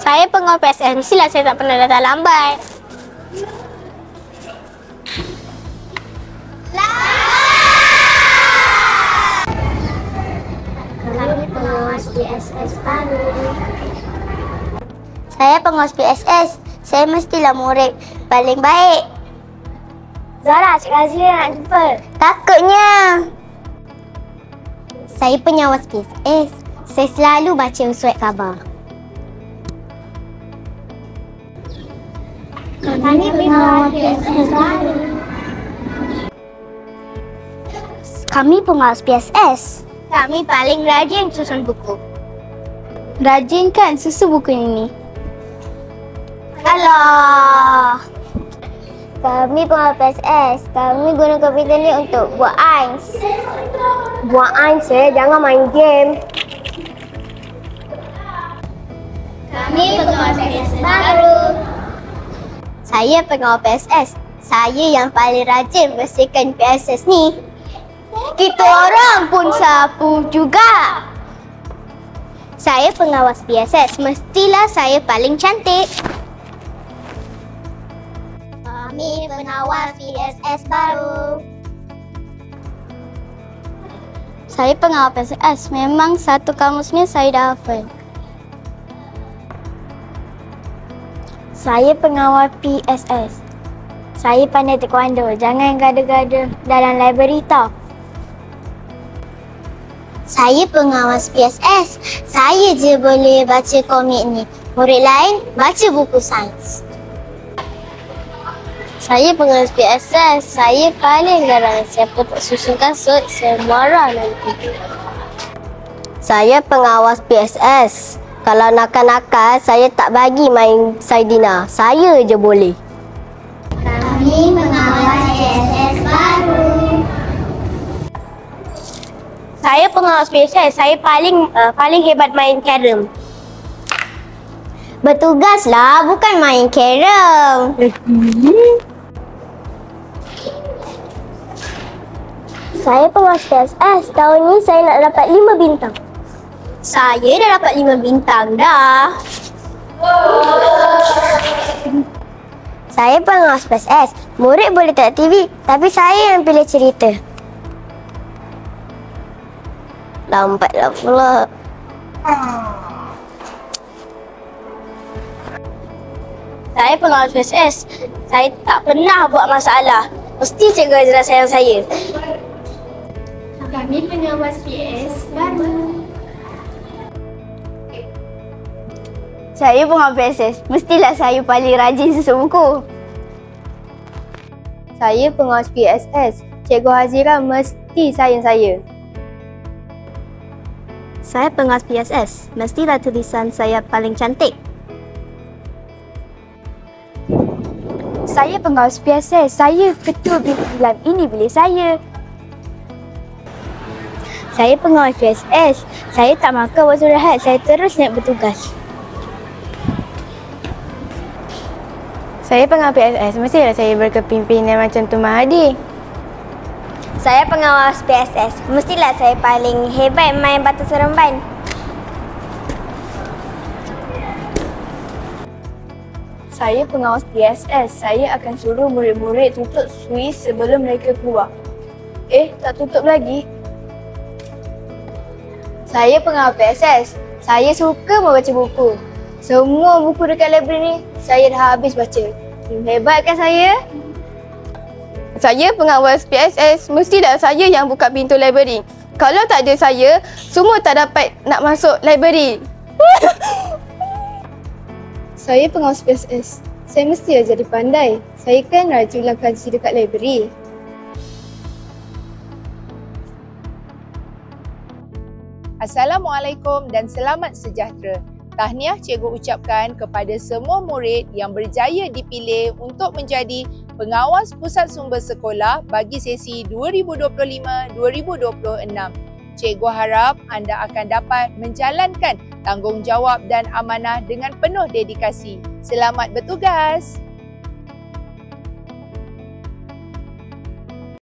Saya pengawal PSS, mestilah saya tak pernah datang lambat. Kami pengawas PSS baru. Saya pengawas PSS, saya mestilah murid paling baik. Zara, Cik Razia nak jumpa. Takutnya. Saya pengawas PSS, saya selalu baca surat khabar. Kami pengawas PSS baru. Kami pengawas PSS. Kami paling rajin susun buku. Rajin kan susun buku ini? Alah. Kami pengawas PSS. Kami guna komputer ni untuk buat AINS. Buat AINS jangan main game. Kami pengawas PSS baru. Saya pengawal PSS. Saya yang paling rajin bersihkan PSS ni. Kita orang pun sapu juga. Saya pengawas PSS. Mestilah saya paling cantik. Kami pengawas PSS baru. Saya pengawal PSS. Memang satu kamusnya saya dah hafal. Saya pengawal PSS. Saya pandai taekwondo. Jangan gada-gada dalam library tau. Saya pengawas PSS. Saya je boleh baca komik ni. Murid lain baca buku sains. Saya pengawas PSS. Saya paling garang. Siapa tak susun kasut, saya marah nanti. Saya pengawas PSS. Kalau nakal-nakal, saya tak bagi main Saidina. Saya je boleh. Kami pengawas PSS baru. Saya pengawas PSS. Saya paling hebat main carrom. Bertugaslah, bukan main carrom. Saya pengawas PSS. Tahun ni saya nak dapat 5 bintang. Saya dah dapat 5 bintang dah. Saya pengawas PSS. Murid boleh tengok TV, tapi saya yang pilih cerita. Lambatlah pula. Saya pengawas PSS. Saya tak pernah buat masalah. Mesti cikgu ajar sayang saya. Kami pengawas PS baru. Saya pengawas PSS. Mestilah saya paling rajin susun buku. Saya pengawas PSS. Cikgu Hazira mesti sayang saya. Saya pengawas PSS. Mestilah tulisan saya paling cantik. Saya pengawas PSS. Saya ketua pimpinan ini bilik saya. Saya pengawas PSS. Saya tak makan waktu rehat. Saya terus naik bertugas. Saya pengawas PSS. Mestilah saya berkepimpinan macam Tun Mahathir. Saya pengawas PSS. Mestilah saya paling hebat main batu seremban. Saya pengawas PSS. Saya akan suruh murid-murid tutup suis sebelum mereka keluar. Tak tutup lagi. Saya pengawal PSS. Saya suka membaca buku. Semua buku dekat library ni saya dah habis baca. Hebat kan saya? Saya pengawas PSS. Mestilah saya yang buka pintu library. Kalau tak ada saya, semua tak dapat nak masuk library. Saya pengawas PSS. Saya mestilah jadi pandai. Saya kan rajin ulang kaji dekat library. Assalamualaikum dan selamat sejahtera. Tahniah cikgu ucapkan kepada semua murid yang berjaya dipilih untuk menjadi pengawas pusat sumber sekolah bagi sesi 2025-2026. Cikgu harap anda akan dapat menjalankan tanggungjawab dan amanah dengan penuh dedikasi. Selamat bertugas!